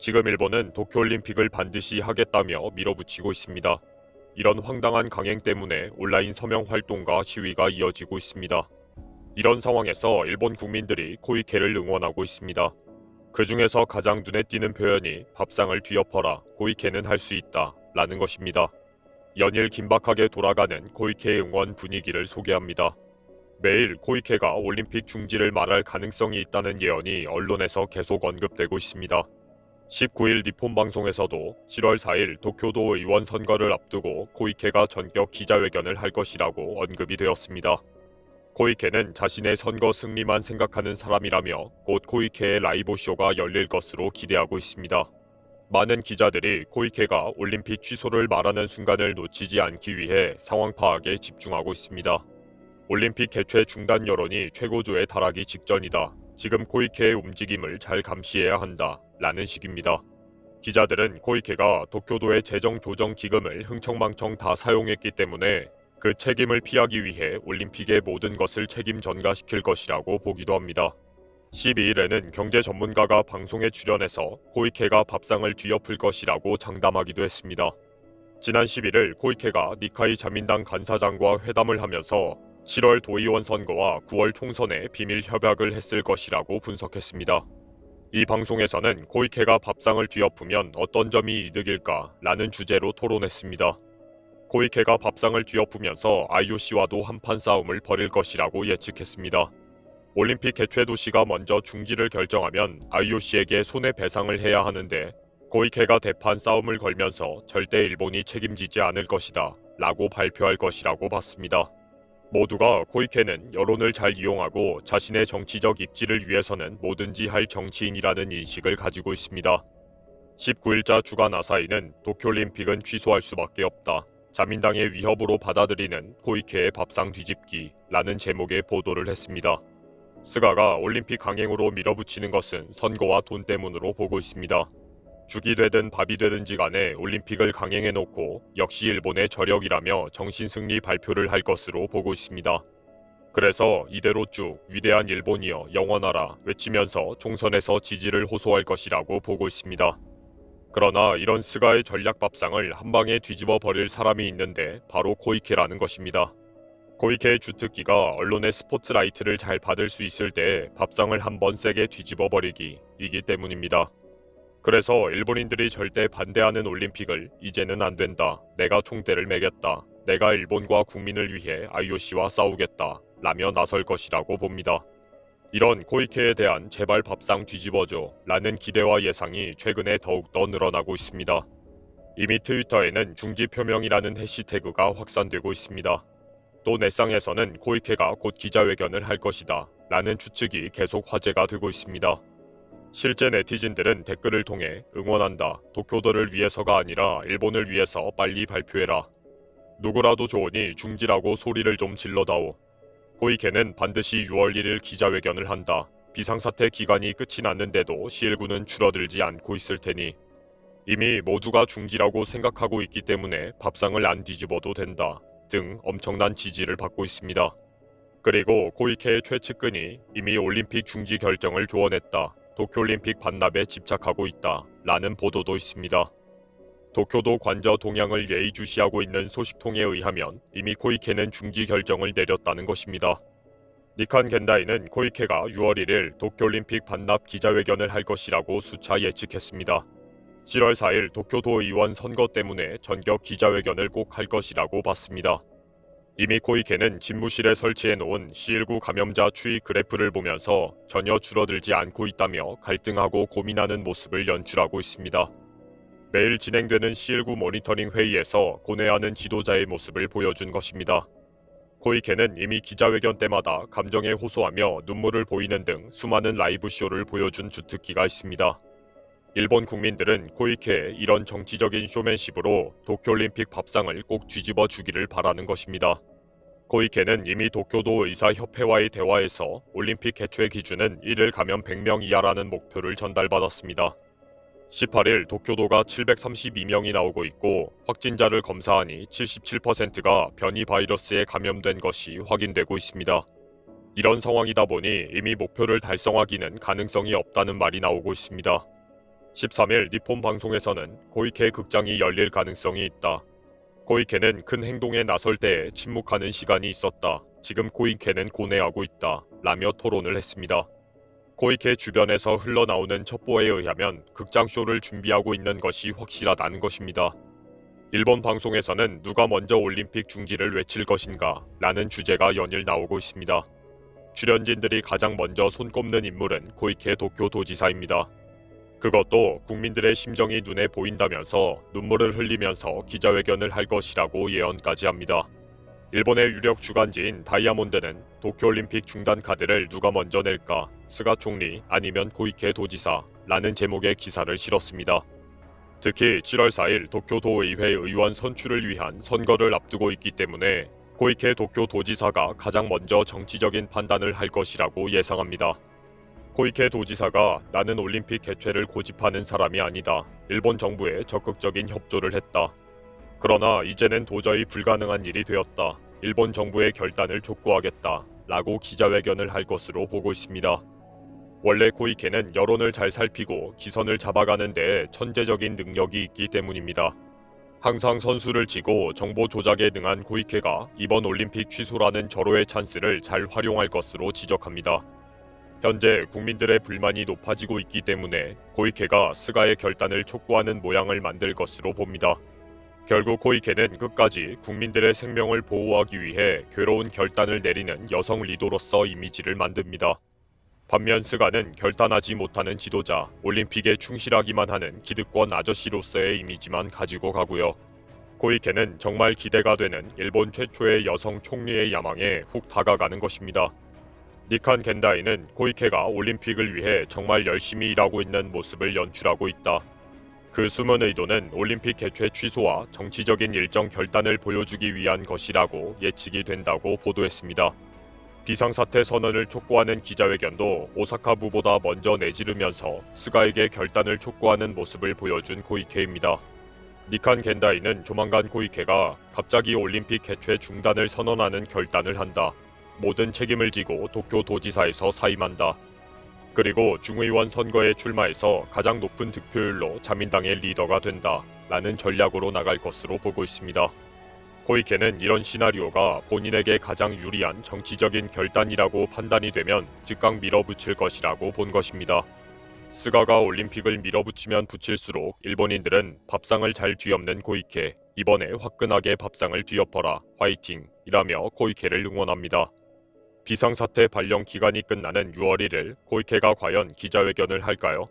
지금 일본은 도쿄올림픽을 반드시 하겠다며 밀어붙이고 있습니다. 이런 황당한 강행 때문에 온라인 서명 활동과 시위가 이어지고 있습니다. 이런 상황에서 일본 국민들이 코이케를 응원하고 있습니다. 그 중에서 가장 눈에 띄는 표현이 밥상을 뒤엎어라, 코이케는 할 수 있다 라는 것입니다. 연일 긴박하게 돌아가는 코이케 응원 분위기를 소개합니다. 매일 코이케가 올림픽 중지를 말할 가능성이 있다는 예언이 언론에서 계속 언급되고 있습니다. 19일 니폰 방송에서도 7월 4일 도쿄도 의원 선거를 앞두고 코이케가 전격 기자회견을 할 것이라고 언급이 되었습니다. 코이케는 자신의 선거 승리만 생각하는 사람이라며 곧 코이케의 라이브 쇼가 열릴 것으로 기대하고 있습니다. 많은 기자들이 코이케가 올림픽 취소를 말하는 순간을 놓치지 않기 위해 상황 파악에 집중하고 있습니다. 올림픽 개최 중단 여론이 최고조에 달하기 직전이다. 지금 코이케의 움직임을 잘 감시해야 한다. 라는 식입니다. 기자들은 코이케가 도쿄도의 재정 조정 기금을 흥청망청 다 사용했기 때문에 그 책임을 피하기 위해 올림픽의 모든 것을 책임 전가시킬 것이라고 보기도 합니다. 12일에는 경제 전문가가 방송에 출연해서 코이케가 밥상을 뒤엎을 것이라고 장담하기도 했습니다. 지난 11일 코이케가 니카이 자민당 간사장과 회담을 하면서 7월 도의원 선거와 9월 총선에 비밀 협약을 했을 것이라고 분석했습니다. 이 방송에서는 코이케가 밥상을 뒤엎으면 어떤 점이 이득일까 라는 주제로 토론했습니다. 코이케가 밥상을 뒤엎으면서 IOC와도 한판 싸움을 벌일 것이라고 예측했습니다. 올림픽 개최 도시가 먼저 중지를 결정하면 IOC에게 손해배상을 해야 하는데 코이케가 대판 싸움을 걸면서 절대 일본이 책임지지 않을 것이다 라고 발표할 것이라고 봤습니다. 모두가 코이케는 여론을 잘 이용하고 자신의 정치적 입지를 위해서는 뭐든지 할 정치인이라는 인식을 가지고 있습니다. 19일자 주간 아사히는 도쿄올림픽은 취소할 수밖에 없다. 자민당의 위협으로 받아들이는 코이케의 밥상 뒤집기라는 제목의 보도를 했습니다. 스가가 올림픽 강행으로 밀어붙이는 것은 선거와 돈 때문으로 보고 있습니다. 죽이 되든 밥이 되든지 간에 올림픽을 강행해놓고 역시 일본의 저력이라며 정신승리 발표를 할 것으로 보고 있습니다. 그래서 이대로 쭉 위대한 일본이여 영원하라 외치면서 총선에서 지지를 호소할 것이라고 보고 있습니다. 그러나 이런 스가의 전략 밥상을 한방에 뒤집어 버릴 사람이 있는데 바로 코이케라는 것입니다. 코이케의 주특기가 언론의 스포트라이트를 잘 받을 수 있을 때 밥상을 한번 세게 뒤집어 버리기이기 때문입니다. 그래서 일본인들이 절대 반대하는 올림픽을 이제는 안 된다. 내가 총대를 매겠다. 내가 일본과 국민을 위해 IOC와 싸우겠다. 라며 나설 것이라고 봅니다. 이런 코이케에 대한 제발 밥상 뒤집어줘 라는 기대와 예상이 최근에 더욱더 늘어나고 있습니다. 이미 트위터에는 중지 표명이라는 해시태그가 확산되고 있습니다. 또 넷상에서는 코이케가 곧 기자회견을 할 것이다 라는 추측이 계속 화제가 되고 있습니다. 실제 네티즌들은 댓글을 통해 응원한다. 도쿄도를 위해서가 아니라 일본을 위해서 빨리 발표해라. 누구라도 좋으니 중지라고 소리를 좀 질러다오. 코이케는 반드시 6월 1일 기자회견을 한다. 비상사태 기간이 끝이 났는데도 시일구는 줄어들지 않고 있을 테니 이미 모두가 중지라고 생각하고 있기 때문에 밥상을 안 뒤집어도 된다. 등 엄청난 지지를 받고 있습니다. 그리고 코이케의 최측근이 이미 올림픽 중지 결정을 조언했다. 도쿄올림픽 반납에 집착하고 있다. 라는 보도도 있습니다. 도쿄도 관저 동향을 예의주시하고 있는 소식통에 의하면 이미 코이케는 중지 결정을 내렸다는 것입니다. 니칸 겐다이는 코이케가 6월 1일 도쿄올림픽 반납 기자회견을 할 것이라고 수차 예측했습니다. 7월 4일 도쿄도 의원 선거 때문에 전격 기자회견을 꼭 할 것이라고 봤습니다. 이미 코이케는 집무실에 설치해놓은 C19 감염자 추이 그래프를 보면서 전혀 줄어들지 않고 있다며 갈등하고 고민하는 모습을 연출하고 있습니다. 매일 진행되는 C19 모니터링 회의에서 고뇌하는 지도자의 모습을 보여준 것입니다. 코이케는 이미 기자회견 때마다 감정에 호소하며 눈물을 보이는 등 수많은 라이브 쇼를 보여준 주특기가 있습니다. 일본 국민들은 코이케의 이런 정치적인 쇼맨십으로 도쿄올림픽 밥상을 꼭 뒤집어 주기를 바라는 것입니다. 코이케는 이미 도쿄도 의사협회와의 대화에서 올림픽 개최 기준은 1일 감염 100명 이하라는 목표를 전달받았습니다. 18일 도쿄도가 732명이 나오고 있고 확진자를 검사하니 77%가 변이 바이러스에 감염된 것이 확인되고 있습니다. 이런 상황이다 보니 이미 목표를 달성하기는 가능성이 없다는 말이 나오고 있습니다. 13일 니폰 방송에서는 고이케 극장이 열릴 가능성이 있다. 고이케는 큰 행동에 나설 때에 침묵하는 시간이 있었다. 지금 고이케는 고뇌하고 있다. 라며 토론을 했습니다. 고이케 주변에서 흘러나오는 첩보에 의하면 극장쇼를 준비하고 있는 것이 확실하다는 것입니다. 일본 방송에서는 누가 먼저 올림픽 중지를 외칠 것인가 라는 주제가 연일 나오고 있습니다. 출연진들이 가장 먼저 손꼽는 인물은 고이케 도쿄도지사입니다. 그것도 국민들의 심정이 눈에 보인다면서 눈물을 흘리면서 기자회견을 할 것이라고 예언까지 합니다. 일본의 유력 주간지인 다이아몬드는 도쿄올림픽 중단 카드를 누가 먼저 낼까? 스가 총리 아니면 고이케 도지사라는 제목의 기사를 실었습니다. 특히 7월 4일 도쿄도의회 의원 선출을 위한 선거를 앞두고 있기 때문에 고이케 도쿄도지사가 가장 먼저 정치적인 판단을 할 것이라고 예상합니다. 고이케 도지사가 나는 올림픽 개최를 고집하는 사람이 아니다. 일본 정부에 적극적인 협조를 했다. 그러나 이제는 도저히 불가능한 일이 되었다. 일본 정부의 결단을 촉구하겠다. 라고 기자회견을 할 것으로 보고 있습니다. 원래 고이케는 여론을 잘 살피고 기선을 잡아가는 데에 천재적인 능력이 있기 때문입니다. 항상 선수를 치고 정보 조작에 능한 고이케가 이번 올림픽 취소라는 절호의 찬스를 잘 활용할 것으로 지적합니다. 현재 국민들의 불만이 높아지고 있기 때문에 고이케가 스가의 결단을 촉구하는 모양을 만들 것으로 봅니다. 결국 고이케는 끝까지 국민들의 생명을 보호하기 위해 괴로운 결단을 내리는 여성 리더로서 이미지를 만듭니다. 반면 스가는 결단하지 못하는 지도자, 올림픽에 충실하기만 하는 기득권 아저씨로서의 이미지만 가지고 가고요. 고이케는 정말 기대가 되는 일본 최초의 여성 총리의 야망에 훅 다가가는 것입니다. 니칸 겐다이는 고이케가 올림픽을 위해 정말 열심히 일하고 있는 모습을 연출하고 있다. 그 숨은 의도는 올림픽 개최 취소와 정치적인 일정 결단을 보여주기 위한 것이라고 예측이 된다고 보도했습니다. 비상사태 선언을 촉구하는 기자회견도 오사카부보다 먼저 내지르면서 스가에게 결단을 촉구하는 모습을 보여준 고이케입니다. 니칸 겐다이는 조만간 고이케가 갑자기 올림픽 개최 중단을 선언하는 결단을 한다. 모든 책임을 지고 도쿄도지사에서 사임한다. 그리고 중의원 선거에 출마해서 가장 높은 득표율로 자민당의 리더가 된다. 라는 전략으로 나갈 것으로 보고 있습니다. 고이케는 이런 시나리오가 본인에게 가장 유리한 정치적인 결단이라고 판단이 되면 즉각 밀어붙일 것이라고 본 것입니다. 스가가 올림픽을 밀어붙이면 붙일수록 일본인들은 밥상을 잘 뒤엎는 고이케, 이번에 화끈하게 밥상을 뒤엎어라, 화이팅! 이라며 고이케를 응원합니다. 비상사태 발령 기간이 끝나는 6월 1일 고이케가 과연 기자회견을 할까요?